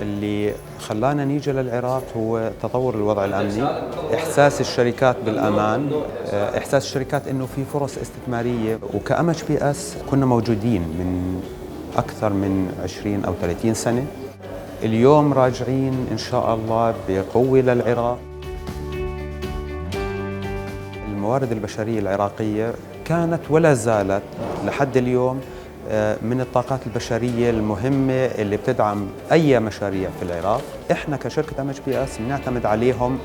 اللي خلانا نيجي للعراق هو تطور الوضع الأمني، إحساس الشركات بالأمان، إحساس الشركات إنه في فرص استثمارية. وكMHBS كنا موجودين من أكثر من 20 أو 30 سنة. اليوم راجعين إن شاء الله بقوة للعراق. الموارد البشرية العراقية كانت ولا زالت لحد اليوم من الطاقات البشرية المهمة اللي بتدعم أي مشاريع في العراق. إحنا كشركة MHBS بنعتمد عليهم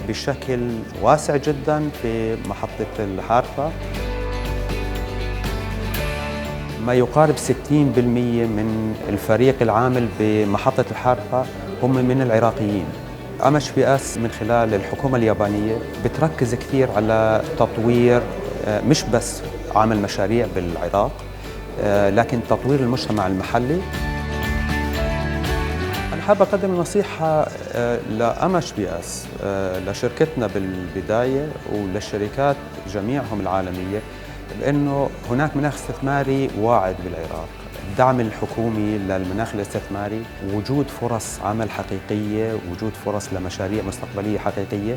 بشكل واسع جدا في محطة الحارثة. ما يقارب 60% من الفريق العامل بمحطة الحارثة هم من العراقيين. MHBS من خلال الحكومة اليابانية بتركز كثير على تطوير مش بس عمل مشاريع بالعراق، لكن تطوير المجتمع المحلي. أنا حابب أقدم نصيحة لMHBS، لشركتنا بالبداية وللشركات جميعهم العالمية، بأنه هناك مناخ استثماري واعد بالعراق. الدعم الحكومي للمناخ الاستثماري، وجود فرص عمل حقيقية، وجود فرص لمشاريع مستقبلية حقيقية،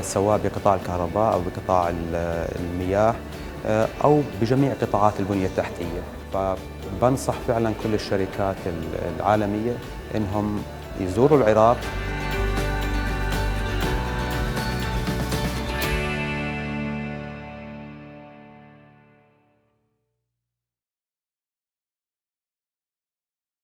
سواء بقطاع الكهرباء أو بقطاع المياه أو بجميع قطاعات البنية التحتية. فبنصح فعلا كل الشركات العالمية إنهم يزوروا العراق.